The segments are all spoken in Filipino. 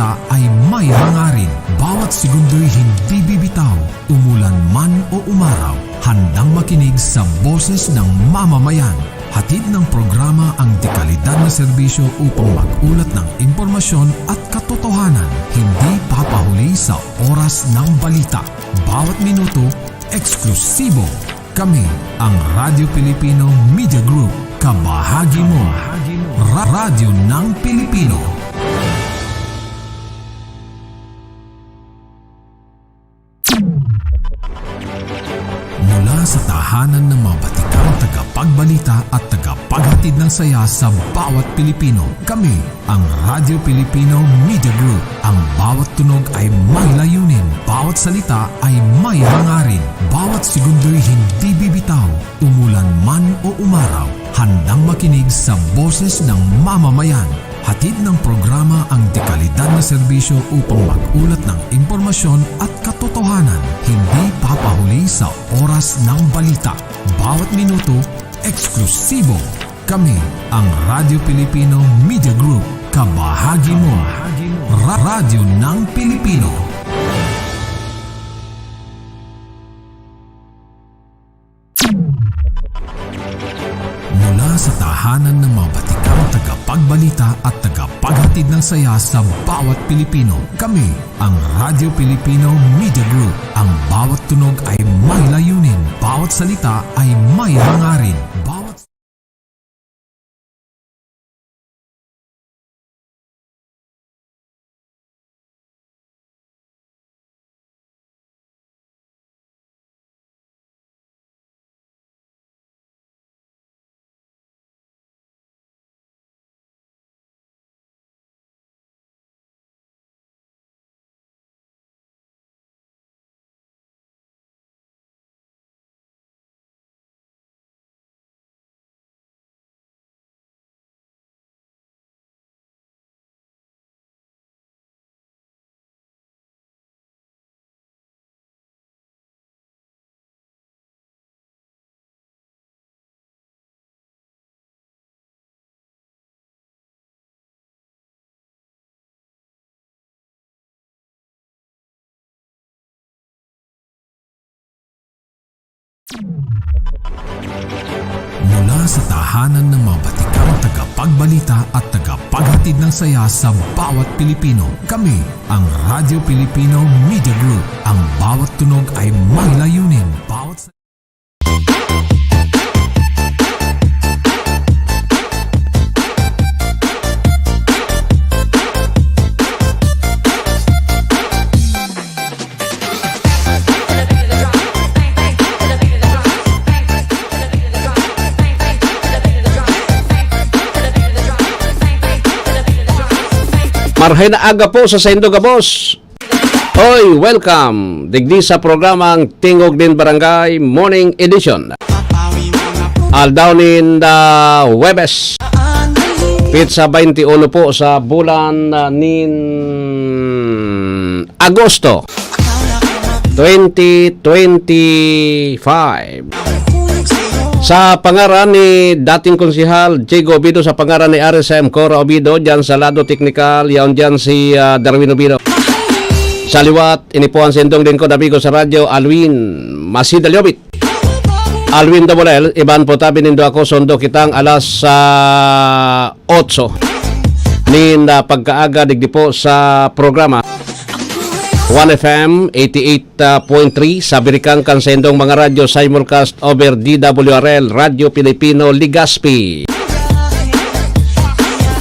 salita ay may hangarin. Bawat segundo'y hindi bibitaw, umulan man o umaraw. Handang makinig sa boses ng mamamayan. Hatid ng programa ang dekalidad na serbisyo upang mag-ulat ng impormasyon at katotohanan. Hindi papahuli sa oras ng balita. Bawat minuto, eksklusibo. Kami ang Radyo Pilipino Media Group. Kabahagi mo. Radyo ng Pilipino. Mula sa tahanan ng mga batikang tagapagbalita at tagapaghatid ng saya sa bawat Pilipino, kami ang Radyo Pilipino Media Group. Ang bawat tunog ay may layunin, bawat salita ay may hangarin, bawat segundo'y hindi bibitaw, umulan man o umaraw. Handang makinig sa boses ng mamamayan. Hatid ng programa ang dekalidad na serbisyo upang mag-ulat ng impormasyon at katotohanan. Hindi papahuli sa oras ng balita. Bawat minuto, eksklusibo. Kami ang Radyo Pilipino Media Group. Kabahagi mo. Radyo ng Pilipino. Mula sa tahanan ng mga batikang tagapagbalita at tagapaghatid ng saya sa bawat Pilipino, kami ang Radyo Pilipino Media Group. Ang bawat tunog ay may layunin, bawat salita ay may hangarin, bawat... Mula sa tahanan ng mga batikang tagapagbalita at tagapaghatid ng saya sa bawat Pilipino, kami ang Radyo Pilipino Media Group. Ang bawat tunog ay may layunin, bawat... Marhay na aga po sa Sendo Gabos. Hoy, welcome! Digdi sa programang Tingog din Barangay Morning Edition. Aldaunin Webes. Pizza 21 po sa bulan nin Agosto 2025. Sa pangaran ni dating konsihal Diego Obido, sa pangaran ni RSM Cora Obido, dyan sa lado teknikal, yaon dyan si Darwin Obido. Sa liwat, inipuan sendong din ko dabigo sa radyo, Alwin Masida Liobit. Alwin Dabolel, iban po tabi nindo ako, sondo kitang alas 8. Nin pagkaaga digdi po sa programa 1FM 88.3 sa Birikang Kansendong mga radyo simulcast over DWRL Radyo Pilipino Ligaspi.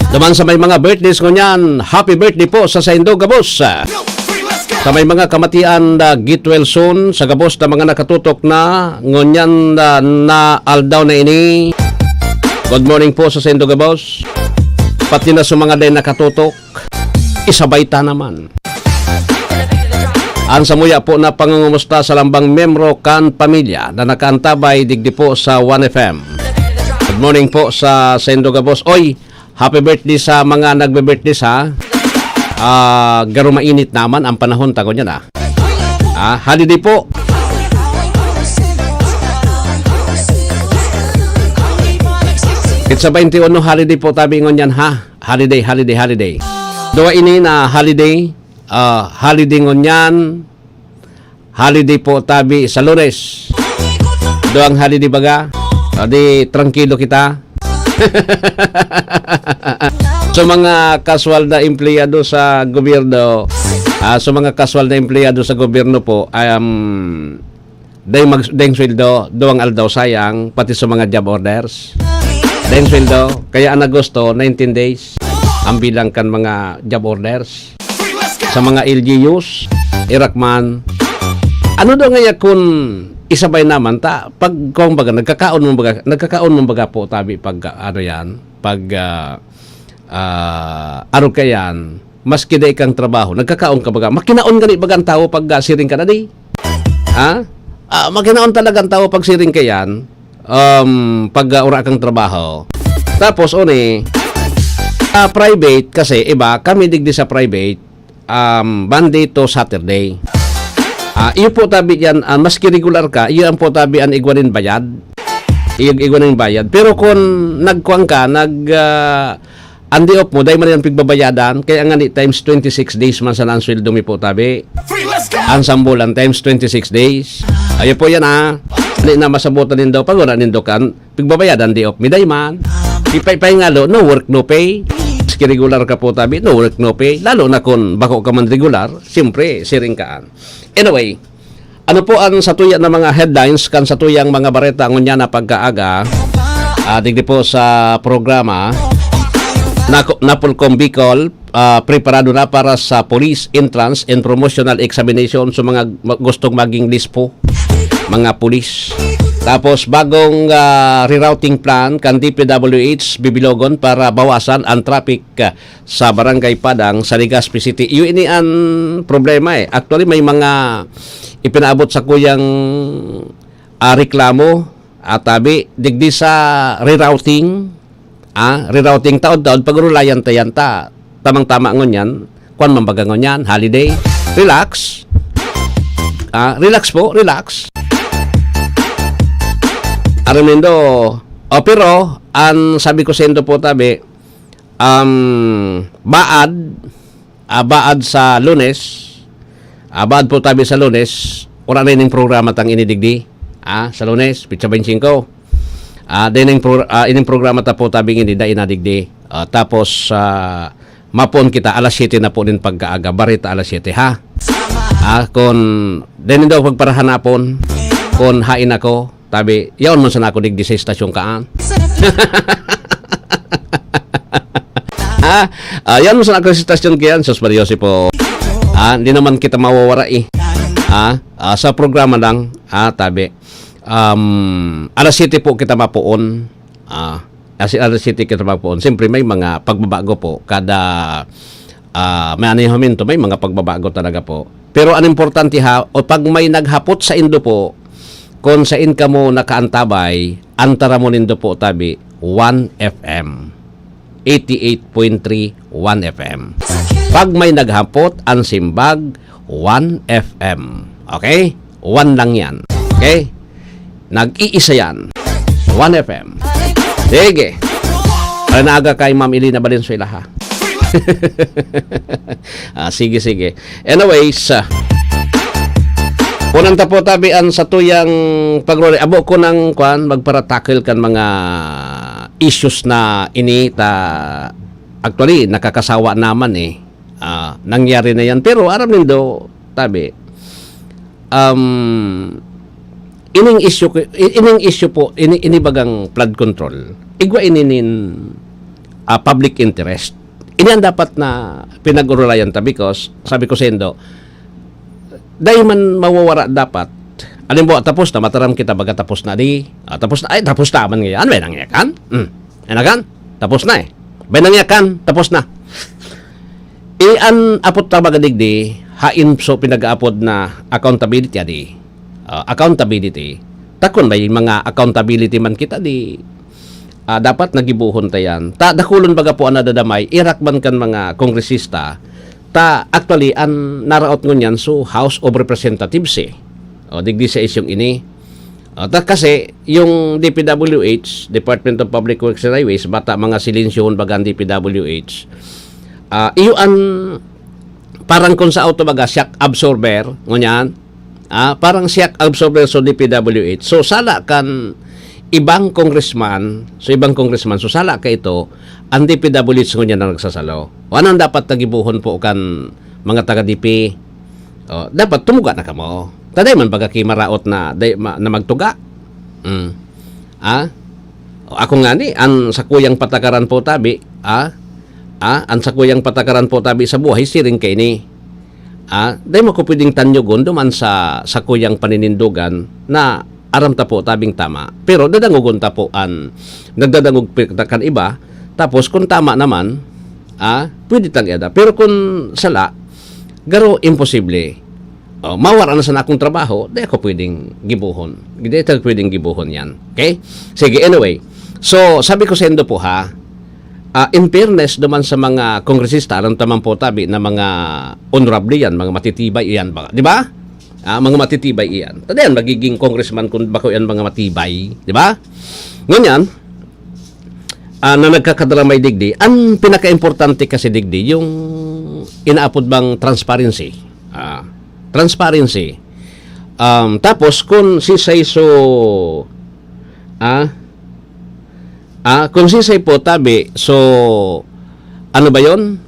Duman sa may mga birthdays ngunyan, happy birthday po sa Sendo Gabos. Sa may mga kamatian get well soon sa Gabos na mga nakatutok na ngunyan na aldaw na ini. Good morning po sa Sendo Gabos. Pati na sa mga day nakatutok, isabay ta naman. Ang samuya po na pangungumusta sa lambang membro kan pamilya na nakaantabay digdi po sa 1FM. Good morning po sa Sendo Gabos. Oy, happy birthday sa mga nagbe-birthday sa garo mainit naman ang panahon tago niyan holiday po. It's a 21 holiday po tabi ngon yan ha. Holiday. Doa ini na holiday, holiday ngunyan, holiday po tabi sa Lunes. Doang holiday baga, di tranquilo kita. So mga casual na empleyado sa gobyerno, po, dahil sweldo, doang aldaw sayang, pati sa mga job orders. Dahil sweldo, kaya ang Agosto, 19 days, ang bilang kan mga job orders. Sa mga LGUs, Irakman, ano daw nga kung isabay naman pag kung baga nagkakaon mo baga po tabi pag ano yan pag ano kayan maski day kang trabaho nagkakaon ka baga makinaon gani baga ang tao pag siring ka na di makinaon talaga ang tao pag siring ka yan pag ura kang trabaho tapos private kasi iba kami digdi sa private Monday to Saturday. Iyo po tabi yan, maski regular ka, iyo ang po tabi ang igwanin bayad. Igwanin bayad. Pero kung nagkuang ka, andi op mo, dahil man yan pigbabayadan, kaya nga ni times 26 days man sa nansweldo mi po tabi. Ang sambulan times 26 days. Ayo po yan Hindi na masabutan din daw, pag wala nindo kan, pigbabayadan di op, miday man. Ipay nga no work, no pay. Maski regular ka po tabi, no work, no pay. Lalo na kung bako ka man regular, siyempre, siring kaan. Anyway, ano po ang satuya ng mga headlines kan satuyang mga bareta ngunya na pagkaaga digdi po sa programa Napolcom Bicol preparado na para sa police entrance and promotional examination sa mga gustong maging lispo mga pulis. Tapos bagong rerouting plan kan DPWH Bibilogon para bawasan ang traffic sa Barangay Padang sa Legazpi City. Yun ini ang problema Actually may mga ipinaabot sa kuyang reklamo at tabi digdi sa rerouting taon-taon pagurulayan tayanta tamang-tama ngunyan kuan mambaga ngunyan holiday relax relax Aramindo, pero ang sabi ko sa indo po tabi, baad sa Lunes, baad po tabi sa Lunes, wala rin yung programa tang inidigdi, sa Lunes, Pitsa 25. Ining programa ta po tabi hindi da inadigdi. Tapos, mapon kita, alas 7 na po din pagkaaga, barita alas 7, ha? Kung, din daw pagparahanapon, kung hain ako, tabi, yaon mo sana ako digdi sa istasyon kaan. Yan mo sana ako sa istasyon kayan, Sus Mariosi po. Hindi naman kita mawawara sa programa lang, tabi. Alas 7 po kita mapuon. Alas 7 kita mapuon. Siyempre may mga pagbabago po. Kada may anihomento, may mga pagbabago talaga po. Pero ang importante o pag may naghapot sa Indo po, kung sa in ka mo nakaantabay, antara mo nindo po tabi 1 FM. 88.3 1 FM. Pag may naghapot, ang simbag 1 FM. Okay? 1 lang yan. Okay? Nag-iisa yan. 1 FM. Sige. Para naaga kay Ma'am Elina Valenzuela ha. Sige. Anyways, unang tapo tabian sa tuyang pagrole abo ko ng magparatakil kan mga issues na ini actually nakakasawa naman nangyari na yan pero aram nindo tabi ining issue po ini bagang flood control igwa ininin public interest ini ang dapat na pinag-urulayan because sabi ko sa indo dahil man mawawara dapat. Alin po, tapos na, mataram kita baga tapos na di. Tapos na, tapos na man ngayon. May nangyakan? Enakan? Tapos na May nangyakan? Tapos na. Ian apot ta baga digdi, hain so pinag-aapod na accountability adi. Accountability. Takon ba yung mga accountability man kita di dapat nagibuhon tayan. Dakulon baga po anadadamay, irakban kan mga kongresista actually ang naraot ngunyan so House of Representatives digdi sa isyong ini kasi yung DPWH Department of Public Works and Highways bata mga silinsyon bagang DPWH iyuan parang kung sa auto baga shock absorber ngunyan, parang shock absorber so DPWH. So sala kan ibang congressman, so sala ka ito ang DPWH ngunyan na nagsasalo. Anong dapat tagibuhon po kan mga taga DP? Dapat tumuga na kamo. Taday man baga kimaraot na na magtuga. Ako nga ni ang sakuyang patakaran po tabi, ang sakuyang patakaran po tabi sa buhay siring kay ni. Dahil mo ko pwedeng tanyugon duman sa sakuyang paninindugan na aram ta po tabing tama. Pero dadangugon ta po nagdadangog kan iba. Tapos kung tama naman, pwede tang iada. Pero kung sala, garo imposible. Mawara na sa akong trabaho, di ako pwedeng gibuhon. Di ako pwedeng gibuhon yan. Okay? Sige, anyway. So, sabi ko sa endo po in fairness naman sa mga kongresista, alam tamang po tabi na mga honorable yan, mga matitibay yan. Di ba? Mga matitibay yan. Tadayan, magiging congressman kung bako yan mga matibay. Di ba? Ngunyan, na nagkakadalamay digdi, ang pinaka-importante kasi digdi, yung inaapod bang transparency. Transparency. Tapos, kung sisay kung sisay po tabi, so, ano ba yon?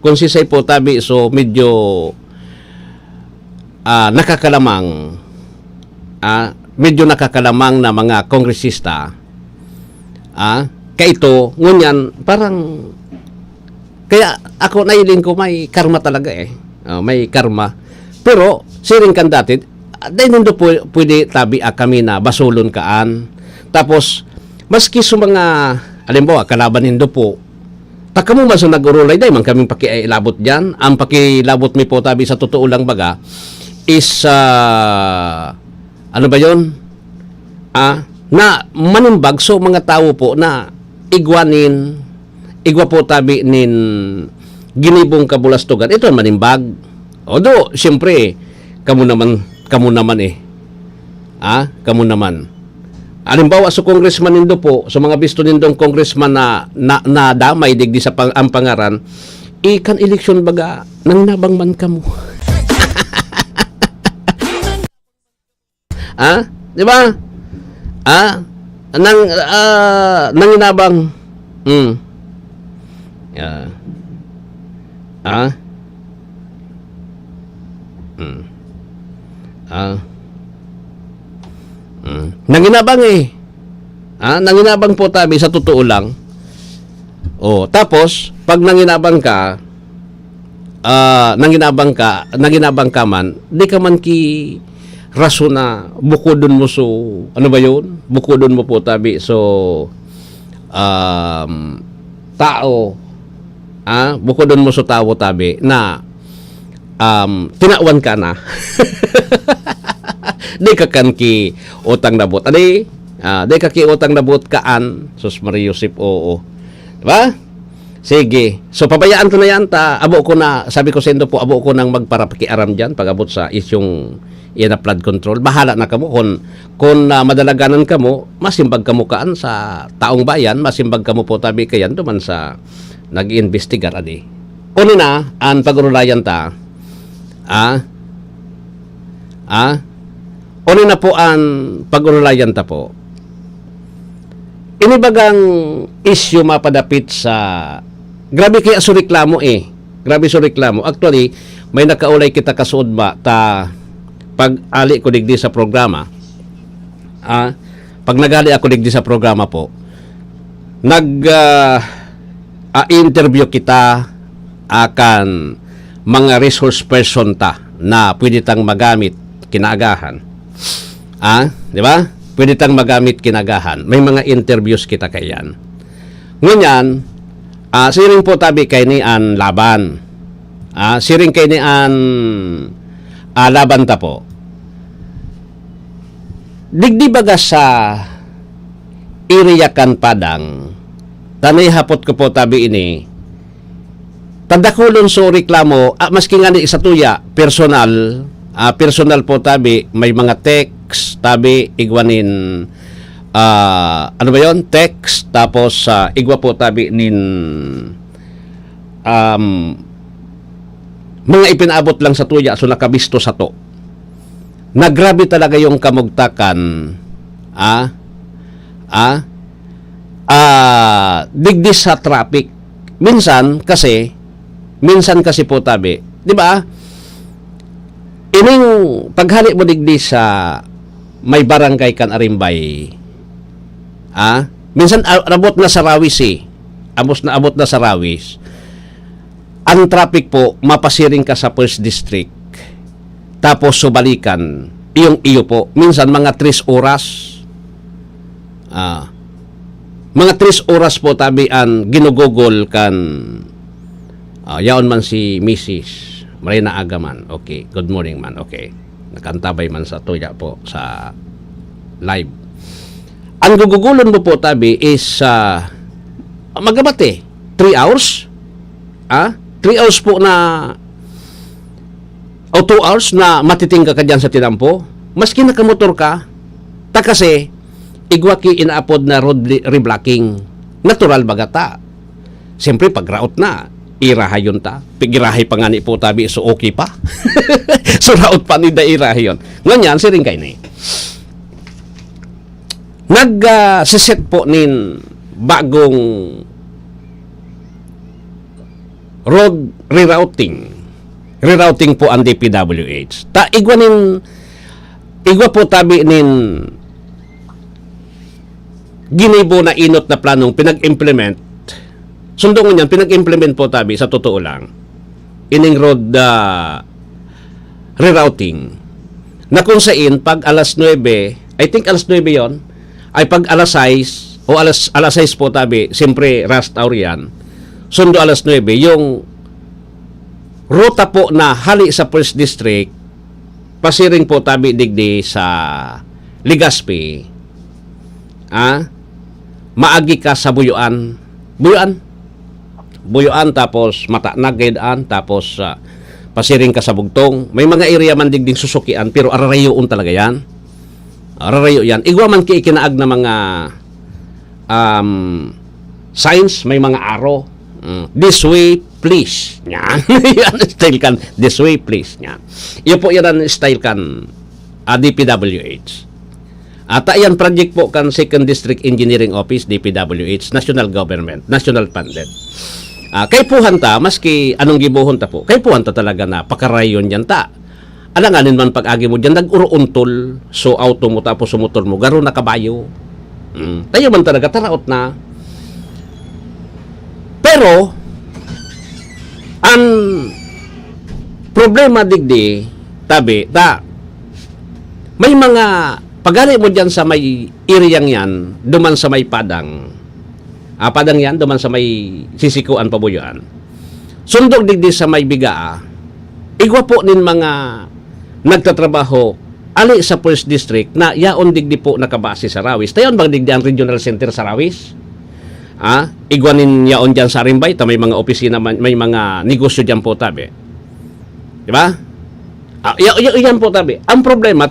Kung sisay po tabi, so, medyo nakakalamang na mga kongresista, kaito, ngunyan, parang, kaya ako nailing ko may karma talaga may karma. Pero, siring kan dati, dahil nindo pwede tabi kami na basulon kaan. Tapos, maski sa mga, alimbawa, kalaban nindo po, taka mo man sa nag-urulay, dahil man kaming pakiilabot dyan. Ang pakilabot mi po tabi sa totoo lang baga, is, ano ba yun? Na manimbag, so mga tao po na igwa po tabi nin ginibong kabulastugan. Ito ang manimbag. Odo, siyempre, kamu naman Kamu naman. Halimbawa sa congressman nindo po, sa mga bisto nindong congressman na damay digdi sa ang pangaran, ikan eleksyon baga, nang nabang man kamo. Di ba? Nanginabang. Nanginabang nanginabang po tabi sa totoo lang. Tapos pag nanginabang ka man, di ka man ki raso na bukodon mo so ano ba yun? Bukodon mo po tabi so tao bukodon mo so tao tabi na tinawan ka na. Di ka kan ki utang nabot. Di ka ki utang nabot kaan. Sus Maria Yosef, oo. Diba? Sige. So, pabayaan ko na yan. Sabi ko sa indo po, abo ko nang magparapakiaram dyan pag abot sa isyong na flood control. Bahala na kamo. Kung madalaganan kamo, masimbag kamo kaan sa taong bayan, masimbag kamo po tabi kayan duman sa nag-iimbestigar. Una na, ang pag-urulayan Una na po ang pag-urulayan po. Inibagang issue mapadapit sa grabe kaya sa reklamo Grabe sa reklamo. Actually, may nakaulay kita kasuod ba pag-ali ko digdi sa programa. Pag nagali ako digdi sa programa po, interview kita akan mga resource person na pwede tang magamit kinagahan. Di ba? Pwede tang magamit kinagahan. May mga interviews kita kayan. Ngunyan, siring po tabi kay ni an laban. Siring kay ni an laban ta po. Digdi baga sa iriyakan padang, tanay hapot ko po tabi ini, tadakulon so reklamo, maski nga ni isa tuya, personal po tabi, may mga text tabi, igwanin, ano ba yon? Text, tapos igwa po tabi nin mga ipinaabot lang sa tuya so nakabisto sa to. Nagrabe talaga yung kamugtakan digdis sa traffic. Minsan kasi po tabi, di ba? Ining paghali mo digdis sa may barangay kan Arimbay. Minsan abot na sa Rawis eh. Abot na sa Rawis. Ang traffic po, mapasiring ka sa First District. Tapos subalikan, iyo po. Minsan mga 3 oras. Mga 3 oras po tabian ginugugol kan yaon man si Mrs. Marina Agaman. Okay, good morning man. Okay. Nakantabay man sa tuya po sa live. Ang gugugulon mo po tabi is magabate 3 hours. 3 hours po na o 2 hours na matitingga ka dyan sa tinampo. Maski nakamotor ka, kasi igwaki inaapod na road reblocking. Natural bagata. Siyempre pag route na, irahayon ta. Pigirahay pa nga ni po tabi, so okay pa. So route pa ni da irahayon. Nganyan, siring kayo na nag-siset po nin bagong road rerouting po ang DPWH. Igwa po tabi nin ginibo na inot na planong pinag-implement. Sundo niyan, pinag-implement po tabi sa totoo lang. Ining road rerouting. Na kung saan pag alas 9, I think alas 9 yon, ay pag alas 6 o alas 6 po tabi, siyempre rush hour yan. Sundo alas 9, yung ruta po na hali sa First District, pasiring po tabi digdi sa Legazpi, maagi ka sa Buyuan, tapos Matanagedaan, tapos pasiring ka sa Bugtong. May mga area man digding susukian, pero ararayoon talaga yan. Ararayo yan. Igwa man ki ikinaag na mga signs, may mga arrow. This way, please. Yan. Yan style kan. This way, please. Yan. Iyo po yan ang style kan DPWH. At yan project po kan 2nd District Engineering Office, DPWH, National Government, National Funded. Kay puhan ta, maski anong gibuhon ta po, kay puhan ta talaga na pakarayon yan ta. Alanganin man pag-agi mo dyan, nag-uro-untol, so auto mo tapos sumutol mo, garo na kabayo. Tayo man talaga, taraot na. Pero, ang problema digdi, tabi, may mga, pag-ari mo dyan sa may iriyang yan, duman sa may padang, padang yan, duman sa may sisikuan pabuyuan, sundog digdi sa may bigaa, igwa po nin mga nagtatrabaho ali sa First District na yaon digdi po nakabase sa Rawis. Tayon bang digdi ang regional center sa Rawis? Igwanin yaon dyan sa Arimbay, may mga opisina, may mga negosyo dyan po tabi. Di ba? Yan po tabi. Ang problema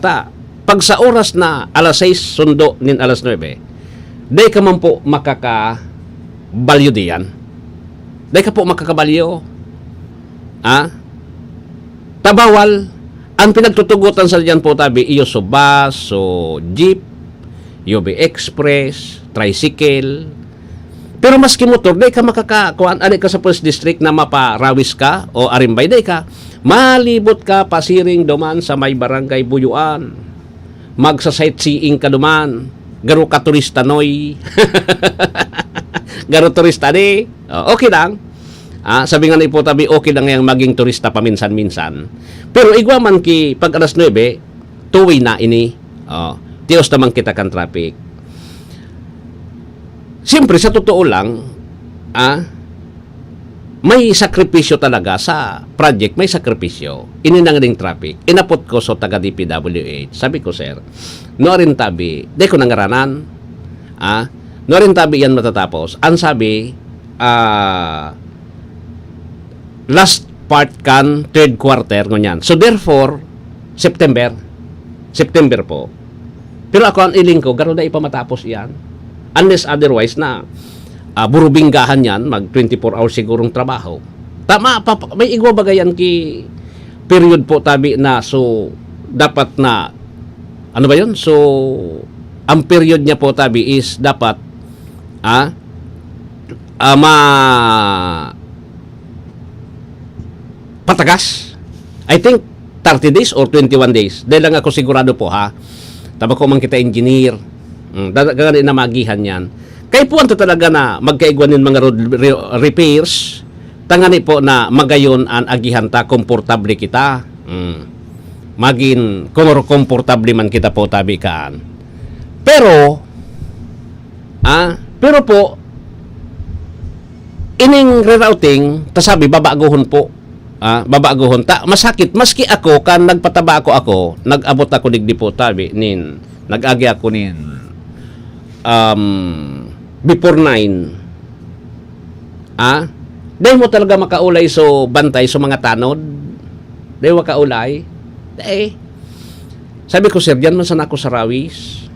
pag sa oras na alas 6 sundo nin alas 9, day ka man po makakabalyo diyan. Day ka po makakabalyo. Tabawal. Ang pinagtutugutan sa diyan po tabi, iyo so bus, so jeep, UB Express, tricycle. Pero maski motor, day ka makakakuan, ali ka sa First District na maparawis ka o Arimbay, day ka, malibot ka pasiring duman sa may barangay Buyuan. Magsa-sightseeing ka duman. Garo ka turista noy. Garo turista di. Okay lang. Sabi nga ni po tabi, okay lang yung maging turista paminsan-minsan. Pero igwa man ki pag alas 9, two-way na ini. Tiyos naman kita kan traffic. Siyempre, sa totoo lang, may sakripisyo talaga sa project, may sakripisyo. Ininang ring traffic. Inapot ko sa taga DPWH. Sabi ko, sir, no rin tabi, di ko nangaranan. No rin tabi yan matatapos. Ang sabi, last part kan, third quarter, ngunyan. So, therefore, September po. Pero ako ang iling ko, gano'n na ipamatapos yan. Unless otherwise na burubinggahan yan, mag 24 hours sigurong trabaho. Tama, may igwa bagayan ki period po tabi na so dapat na ano ba yun? So ang period niya po tabi is dapat patagas. I think 30 days or 21 days. Dahil lang ako sigurado po ha. Tama ko man kita engineer. Gagawin na magihan yan. Kaya po ito talaga na magkaigwanin mga road repairs. Tangani po na magayon ang agihan ta, komportable kita. Magin, komportable man kita po tabi kaan. Pero po, ining rerouting, tasabi, babaguhon po. Babaguhon. Masakit. Maski ako, kan nagpataba ako, nag-abot ako digdi po tabi, nag-agi ako before 9. Dahil mo talaga makaulay so bantay so mga tanod. Dahil makaulay. Sabi ko, sir, diyan man sana ako sa rawis.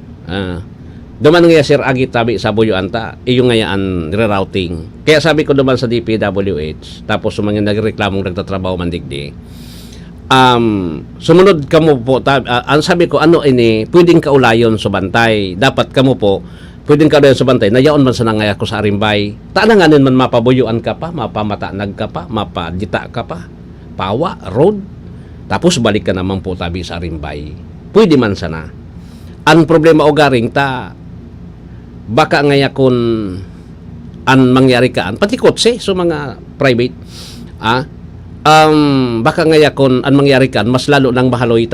Duman nga sir, agi tabi sa buyo anta. Yung ngayaan rerouting. Kaya sabi ko duman sa DPWH. Tapos mga nagreklamong nagtatrabaho man digdi. Sumunod kamo po ang sabi ko, ano ini, pwedeng kaulayon sa bantay. Dapat kamo po pwedeng ka doon sa bantay, nayaon man sa nangaya ko sa Arimbay. Taananganin man mapabuyuan ka pa, mapamatanag ka pa, mapadita ka pa, pawa, road. Tapos balik ka naman po tabi sa Arimbay. Pwede man sana. Ang problema o garing baka ngaya kun an mangyari kaan, pati kotse, so mga private, baka ngaya kun an mangyari kaan, mas lalo nang mahaloy,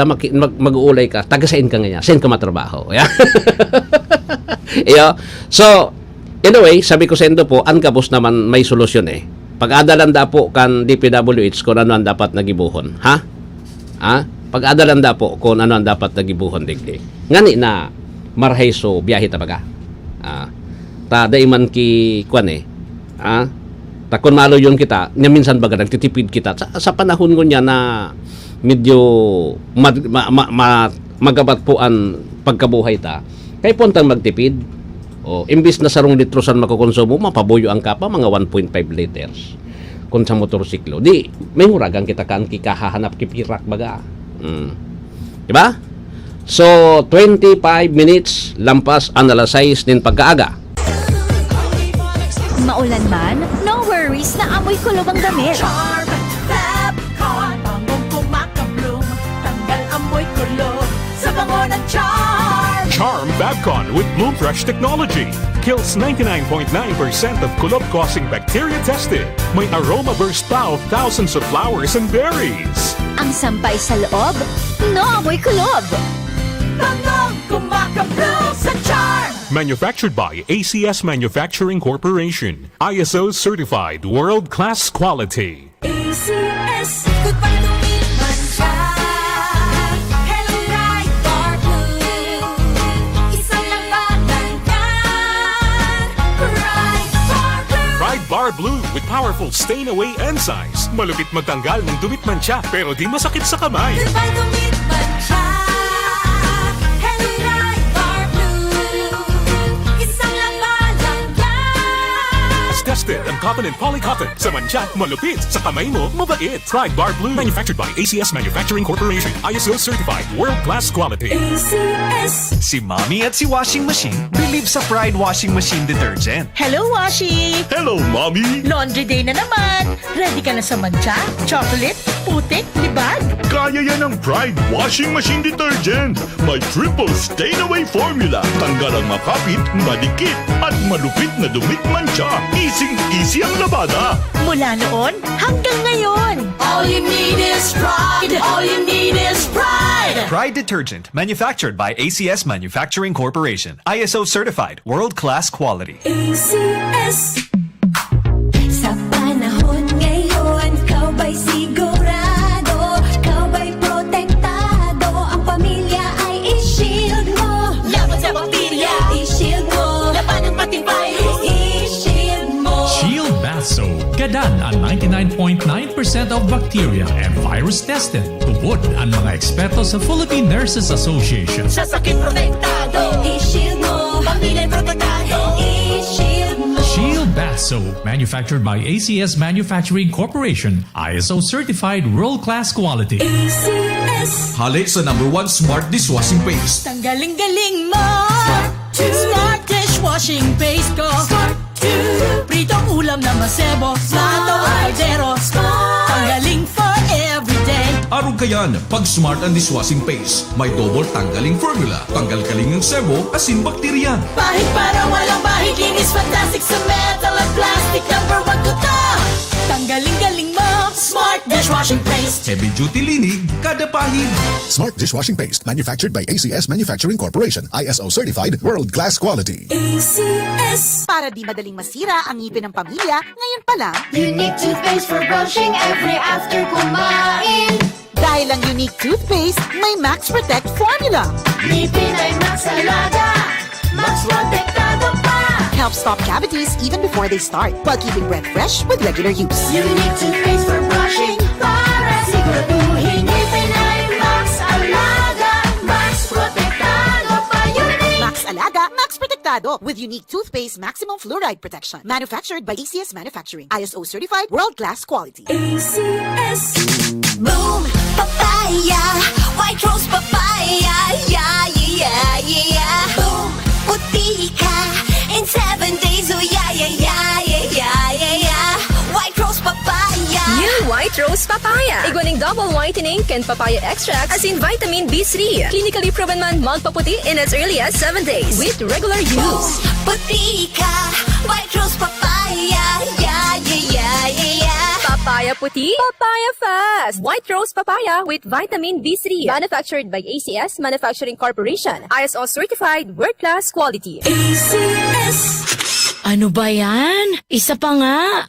mag-uulay ka, tagasain ka ngaya, saan ka matrabaho. So, anyway, sabi ko sa endo po, ang kabus naman may solusyon eh. Pag-adalanda po kan DPWH kung ano ang dapat nagibuhon. Pag-adalanda po kung ano ang dapat nagibuhon digdi. Ngani na marhay so biyahe tabaga. Daiman ki kwan eh. Takon malo yun kita, nya minsan baga nagtitipid kita. Sa panahon ko niya na medyo magabat po ang pagkabuhay ta. Kaya puntang magtipid. Imbis na sarong litro san makukonsumo, mapabuyo ang kapa, mga 1.5 liters. Kung sa motorsiklo. Di, may huragang kita kan kikahahanap kipirak baga. Diba? So, 25 minutes, lampas ang alas 6 din pagkaaga. Maulan man, no worries na amoy kulob ang damit. Charm Fabcon, bangong kumakabloom, tanggal amoy kulob sa bango ng Charm. Charm Fabcon with Bloom Fresh technology kills 99.9% of kulob-causing bacteria tested. May aroma burst pa of thousands of flowers and berries. Ang sampay sa loob, no amoy kulob. Bangong kumakabloom sa Charm. Manufactured by ACS Manufacturing Corporation. ISO certified world-class quality. ACS, goodbye to me, mancha. Hello, right, dark blue. Isang lang batangkan. Right, dark blue. Pride Bar Blue with powerful stain-away enzymes. Malupit magtanggal ng dumit mancha pero di masakit sa kamay. Goodbye to me, mancha. Hello, right, dark blue. Isang lang batangkan. Tested ang cotton and polycotton. Sa mancha, malupit. Sa kamay mo, mabait. Pride Bar Blue. Manufactured by ACS Manufacturing Corporation. ISO certified world-class quality. ACS. Si Mommy at si Washing Machine believe sa Pride Washing Machine Detergent. Hello, Washi! Hello, Mommy! Laundry day na naman! Ready ka na sa mancha, chocolate, putik, libag? Kaya yan ang Pride Washing Machine Detergent. May triple stain-away formula. Tanggal ang makapit, madikit, at malupit na dumit mancha. Easy ang labada. Mula noon hanggang ngayon. All you need is pride. All you need is pride. Pride Detergent, manufactured by ACS Manufacturing Corporation. ISO certified, world-class quality. ACS. Sa panahon ngayon, kau ba'y sigurado? Kau ba'y protektado? Ang pamilya ay i-shield mo. Laban sa bakterya. I-shield mo. Laban ng pati virus. I-shield mo. Shield Bath Soap. Gadan ang 99.9% of bacteria and virus tested. Tupod ang mga eksperto sa Philippine Nurses Association. Sa sakit protektado. I-shield mo. Pamilya'y protektado. I-shield mo. Shield Bath Soap, manufactured by ACS Manufacturing Corporation, ISO certified world-class quality. Halik sa #1 smart dishwashing paste. Tanggaling-galing mo! Smart dishwashing paste ko! Pritong ulam na masebo, plato kaldero, tanggaling for everyday. Arog kayan, pag smart ang dishwashing paste, may double tanggaling formula. Tanggal kaling ng sebo, asin bakterya. Bahid para walang bahid, linis fantastic sa metal at plastic, #1 ko to! Tanggaling-galing mo, smart dishwashing paste. Heavy duty linig, kada pahid. Smart dishwashing paste, manufactured by ACS Manufacturing Corporation, ISO certified, world-class quality. Para di madaling masira ang ngipin ng pamilya, ngayon pa lang, Unique toothpaste for brushing every after kumain. dahil ang unique toothpaste, may Max Protect formula. Ngipin ay Max Alaga, Max Protektado pa. Helps stop cavities even before they start, while keeping breath fresh with regular use. Unique toothpaste for brushing para siguraduhin ngipin ay Max Alaga, Max Protektado pa. Unique! Max Alaga, Max Protectado with unique toothpaste maximum fluoride protection. Manufactured by ACS Manufacturing. ISO certified, world-class quality. Boom, papaya, white rose papaya, yeah, yeah, yeah. Boom, puti ka in 7 days, oh yeah, yeah, yeah, yeah, yeah, yeah, yeah. White rose papaya. New White Rose Papaya. Iguaning double whitening and papaya extract as in vitamin B3. Clinically proven man magpaputi in as early as 7 days with regular use. Puti ka, white rose papaya, yeah, yeah, yeah, yeah, yeah. Papaya puti, papaya fast. White Rose Papaya with vitamin B3. Manufactured by ACS Manufacturing Corporation. ISO certified world-class quality. Ano ba yan? Isa pa nga.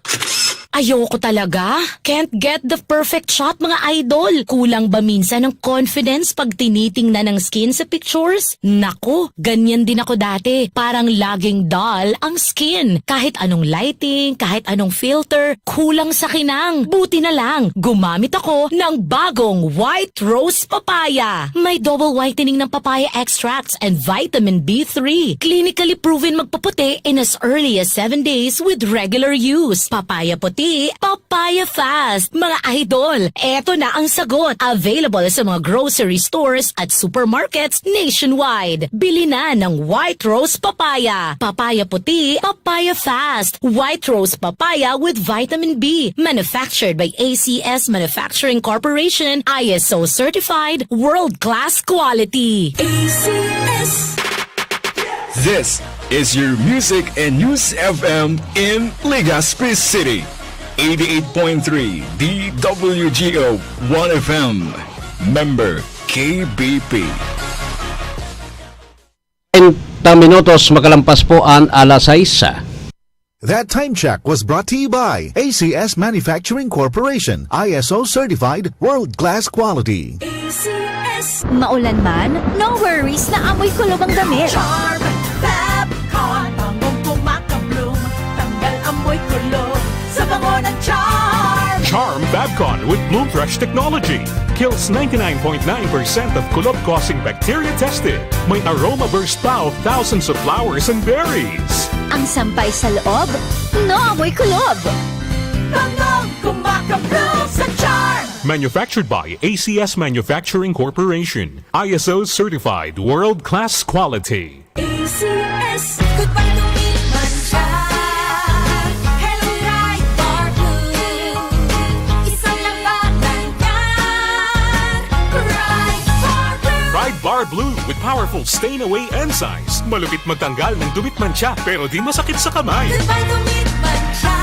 Ayoko talaga. Can't get the perfect shot, mga idol. Kulang ba minsan ng confidence pag tinitingnan ng skin sa pictures? Naku, ganyan din ako dati. Parang laging dull ang skin. Kahit anong lighting, kahit anong filter, kulang sa kinang. Buti na lang, gumamit ako ng bagong White Rose Papaya. May double whitening ng papaya extracts and vitamin B3. Clinically proven magpaputi in as early as 7 days with regular use. Papaya puti, papaya fast. Mga idol, eto na ang sagot. Available sa mga grocery stores at supermarkets nationwide. Bili na ng White Rose Papaya. Papaya puti, papaya fast. White Rose Papaya with vitamin B. Manufactured by ACS Manufacturing Corporation. ISO certified, world-class quality. This is your Music and News FM in Legazpi City. 88.3 DWGO 1FM. Member KBP. 30 minutos makalampas po ang alas 6. That time check was brought to you by ACS Manufacturing Corporation, ISO certified, world-class quality. Maulan man, no worries na amoy kulob ang damit. Charm, Fabcon, pangong kumakabloom, tanggal amoy kulob sa bango ng Charm. Charm Fabcon with Bloom Fresh technology kills 99.9% of kulob-causing bacteria tested. May aroma burst pa of thousands of flowers and berries. Ang sampay sa loob, no amoy kulob. Bangong kumakabloom sa Charm. Manufactured by ACS Manufacturing Corporation. ISO certified world-class quality. Goodbye to Mancha. Hello, Ride Bar Blue. Isang labanan yan. Ride Bar Blue. Ride Bar Blue with powerful stain-away enzymes. Malupit magtanggal ng dumit mancha pero di masakit sa kamay. Goodbye to Mancha.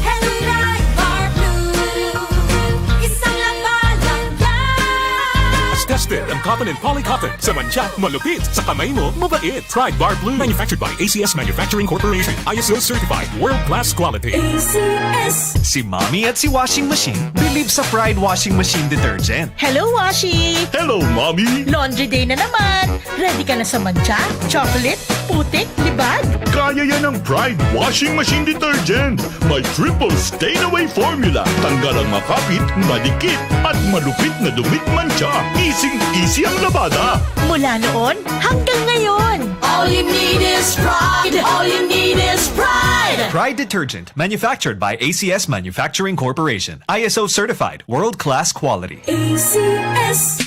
Hello, Ride Bar Blue. Isang labanan yan. As tested ang cotton and polycotton. Sa mancha, malupit. Sa kamay mo, mabait. Ride Bar Blue. Manufactured by ACS Manufacturing Corporation. ISO certified world-class quality. Si Mommy at si Washing Machine believe sa Pride Washing Machine Detergent. Hello, Washi! Hello, Mommy! Laundry day na naman. Ready ka na sa mancha, chocolate, putik, libag. Kaya yan ng Pride Washing Machine Detergent. May triple stain-away formula. Tanggal ang makapit, madikit, at malupit na dumit mancha. Easy ang labada. Mula noon hanggang ngayon. All you need is pride. All you need is pride. Pride Detergent, manufactured by ACS Manufacturing Corporation. ISO certified, world-class quality. ACS.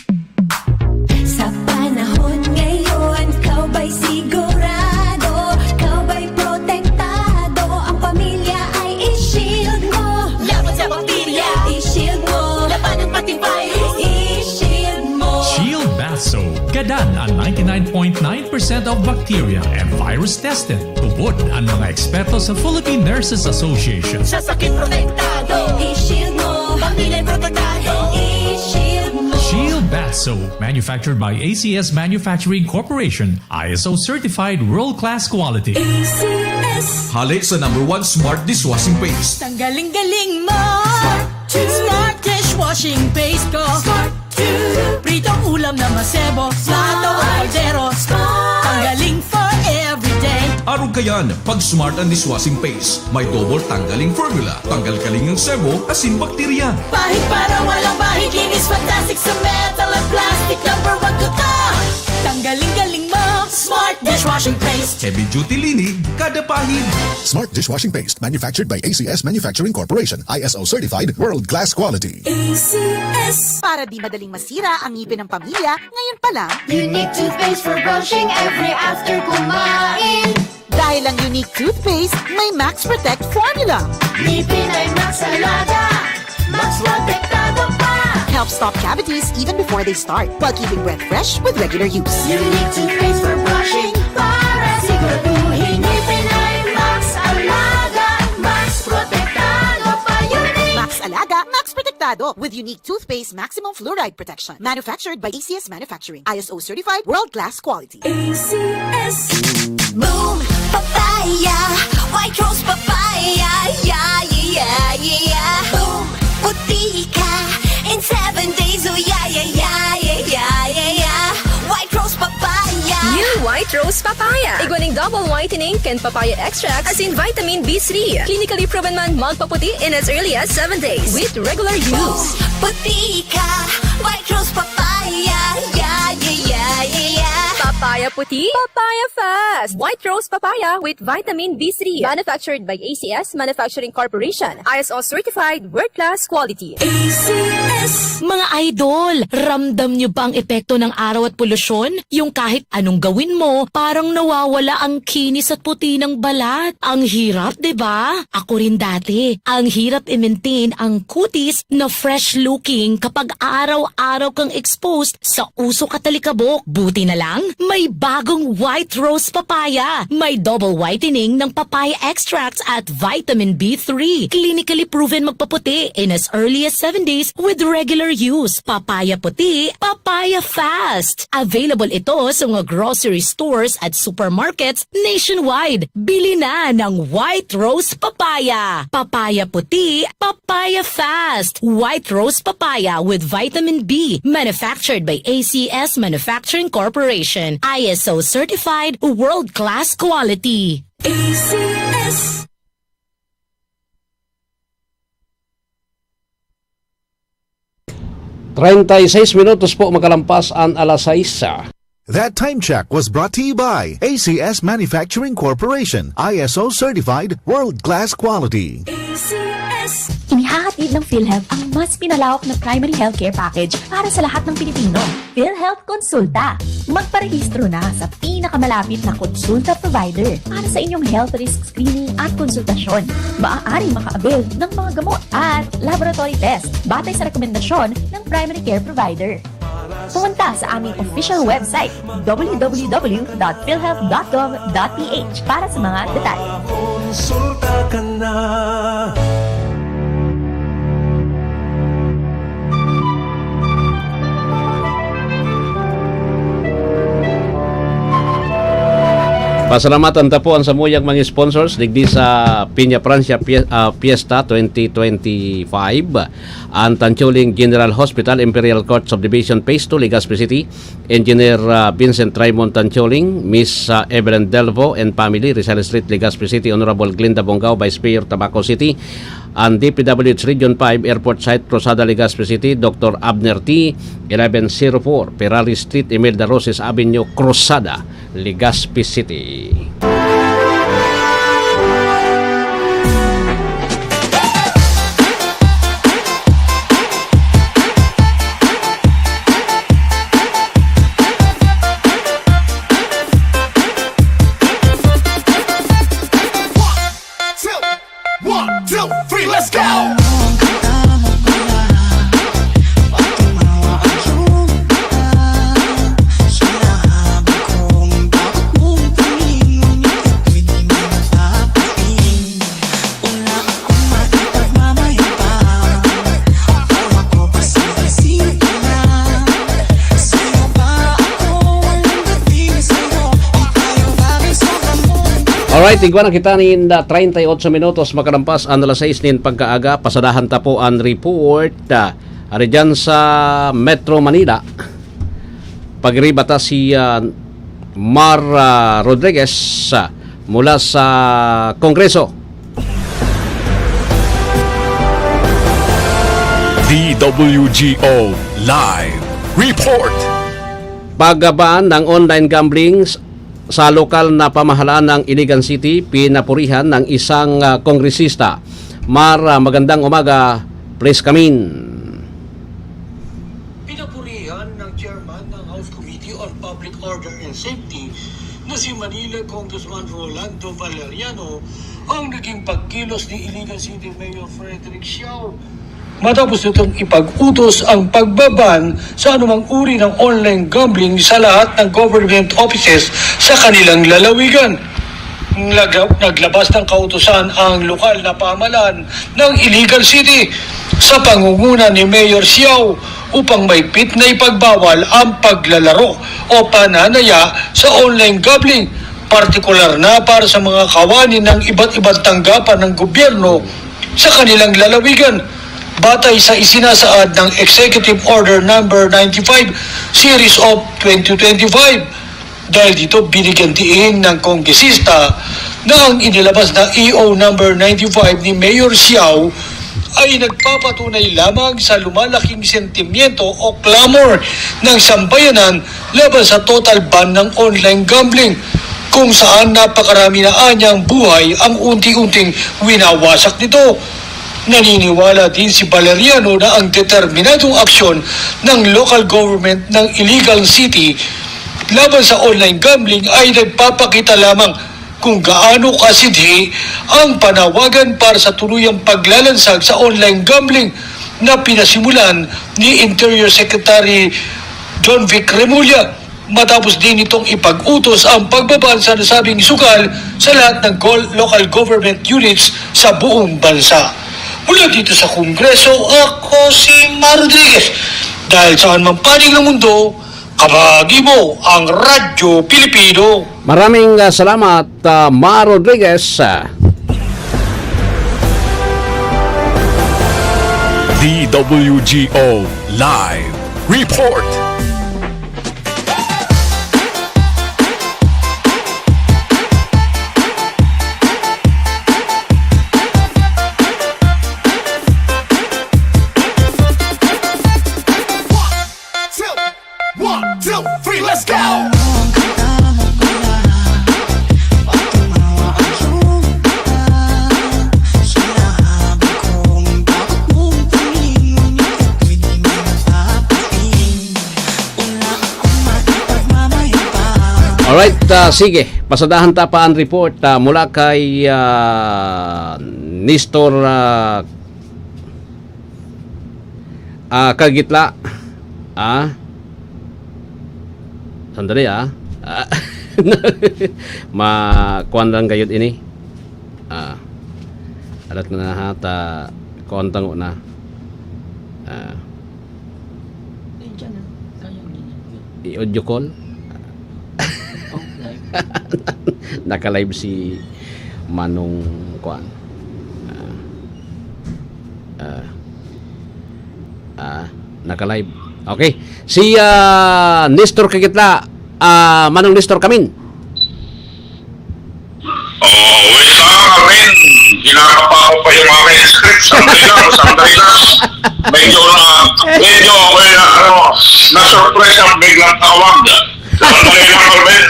Sa panahon ngayon, kau ba'y sigurado? Kau ba'y protektado? Ang pamilya ay i-shield mo. Laban sa bakterya, i-shield mo. Laban ng pating virus, i-shield mo. Shield Bath Soap. Gadan ang 99.9% of bacteria and virus tested. Tubod ang mga eksperto sa Philippine Nurses Association. Sa sakit protektado. I-shield mo. Pamilya protektado, i-shield mo. Shield Bath Soap, manufactured by ACS Manufacturing Corporation, ISO certified world-class quality. ACS. Halik sa #1 Smart Dishwashing Paste. Tanggaling-galing mo. Smart dishwashing paste ko. Pritong ulam na masebo. Plato o kaldero. Tanggaling for everyday. Arog kayan, pag Smart ang Dishwashing Paste, may double tanggaling formula. Tanggal kaling ng sebo, asin bakterya. Bahid para walang bahid. Linis fantastic sa metal at plastic. Number 1 ko to. Tanggaling-galing mo. Smart dishwashing paste. Heavy duty linig, kada pahid. Smart Dishwashing Paste, manufactured by ACS Manufacturing Corporation. ISO certified, world-class quality. ACS. Para di madaling masira ang ngipin ng pamilya, ngayon pa lang, Unique toothpaste for brushing every after kumain. dahil ang unique toothpaste, may Max Protect formula. Ngipin ay Max Alaga. Max protektado pa. Helps stop cavities even before they start, while keeping breath fresh with regular use. Unique toothpaste for brushing. Para siguraduhin ngipin ay Max Alaga. Max protektado pa. Unique. Max Alaga, Max Protectado with unique toothpaste maximum fluoride protection. Manufactured by ACS Manufacturing. ISO certified world-class quality. ACS. Boom, papaya, white rose papaya, yeah, yeah, yeah. Boom, puti ka in 7 days, oh yeah, yeah, yeah, yeah, yeah, yeah, yeah. White rose papaya. New White Rose Papaya. Iguaning double whitening and papaya extracts as in vitamin B3. Clinically proven man magpaputi in as early as 7 days with regular Boom, use. puti ka, white rose papaya, yeah, yeah, yeah, yeah, yeah. Papaya puti, papaya fast. White Rose Papaya with vitamin B3. Manufactured by ACS Manufacturing Corporation. ISO certified world-class quality. ACS. Mga idol, ramdam nyo ba ang epekto ng araw at polusyon? Yung kahit anong gawin mo, parang nawawala ang kinis at puti ng balat. Ang hirap, 'di ba? Ako rin dati. Ang hirap i-maintain ang kutis na fresh looking kapag araw-araw kang exposed sa usok at talikabok. Buti na lang, may bagong White Rose Papaya. May double whitening ng papaya extracts at vitamin B3. Clinically proven magpaputi in as early as 7 days with regular use. Papaya puti, papaya fast. Available ito sa mga grocery stores at supermarkets nationwide. Bili na ng White Rose Papaya. Papaya puti, papaya fast. White Rose Papaya with vitamin B. Manufactured by ACS Manufacturing Corporation. ISO certified world-class quality. ACS. Minutos po makalampas ang alas 6. That time check was brought to you by ACS Manufacturing Corporation. ISO certified, world-class quality. ACS. Inihahatid ng PhilHealth ang mas pinalawak na primary healthcare package para sa lahat ng Pilipino. PhilHealth Konsulta. Magparehistro na sa pinakamalapit na konsulta provider para sa inyong health risk screening at konsultasyon. Maaaring maka-avail ng mga gamot at laboratory test batay sa rekomendasyon ng primary care provider. Pumunta sa aming official website www.philhealth.gov.ph para sa mga detalye. Konsulta ka na. Pasalamatan ta po ang samuyang mga sponsors digdi sa Piña Francia Fiesta 2025, ang Tancholing General Hospital, Imperial Court Subdivision Phase 2, Legazpi City, Engineer Vincent Raymond Tancholing, Miss Evelyn Delvo and family, Rizal Street, Legazpi City, Honorable Glinda Bongao, Vice Mayor, Tabaco City, ang DPWH Region 5 Airport Site, Rosada, Legazpi City, Dr. Abner T. 1104 Ferrari Street, Imelda Roses Avenue, Cruzada, Legazpi City. One, two, three, let's go! Alright, tigwa na kita ni 38 minutos makalampas ang alas 6 nin pagkaaga. Pasadahan ta po ang report ari dyan sa Metro Manila. Pagribata si Mar Rodriguez mula sa Kongreso. DWGO Live Report. Paggabaan ng online gambling sa lokal na pamahalaan ng Iligan City, pinapurihan ng isang kongresista. Magandang umaga, please come in. Pinapurihan ng chairman ng House Committee on Public Order and Safety na si Manila Congressman Rolando Valeriano ang naging pagkilos ni Iligan City Mayor Frederick Siao matapos nitong ipag-utos ang pagbaban sa anumang uri ng online gambling sa lahat ng government offices sa kanilang lalawigan. Naglabas ng kautusan ang lokal na pamahalaan ng Iligan City sa pangunguna ni Mayor Siao upang maigpit na ipagbawal ang paglalaro o pananaya sa online gambling, partikular na para sa mga kawani ng iba't ibang tanggapan ng gobyerno sa kanilang lalawigan. Batay sa isinasaad ng Executive Order Number 95 Series of 2025. Dahil dito binigyan diin ng kongresista na ang inilabas na EO Number 95 ni Mayor Siao ay nagpapatunay lamang sa lumalaking sentimiento o clamor ng sambayanan laban sa total ban ng online gambling, kung saan napakarami na anyang buhay ang unti-unting winawasak nito. Naniniwala din si Valeriano na ang determinadong aksyon ng local government ng Iligan City laban sa online gambling ay nagpapakita lamang kung gaano kasidhi ang panawagan para sa tuluyang paglalansag sa online gambling na pinasimulan ni Interior Secretary John Vic Remulla matapos din itong ipag-utos ang pagbaban sa nasabing sugal sa lahat ng local government units sa buong bansa. Mula dito sa Kongreso, ako si Mar Rodriguez. Dahil saan man panig ng mundo, kabagi mo ang Radyo Pilipino. Maraming salamat, Mar Rodriguez. DWGO Live Report. One, two, three, let's go! Alright, sige. Pasadahan ta pa ang report mula kay Nestor Kagitla. Sandali makuan lang gayud ini. Alat na hata kontang na. I-audio call. Naka-live si Manong Kuan. Naka-live. Okay. Si Nestor Kagitla, Manong Nestor Kamin. Wait lang, Amin. Ginagapa ko pa yung aking script. Sandali lang. Medyo na-surprise ang biglang tawag. Sandali lang, Amin.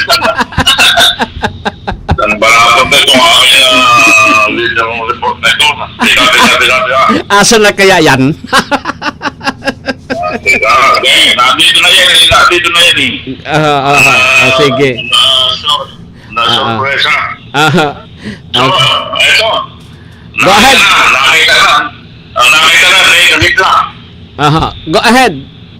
Dan balatot na itong aking leader ng report na ito. Teka. Asa na kaya yan? Nandito na yan Sige. Na-surprise na. So, ito. Go ahead. Nakita na, Kagitla. Go ahead.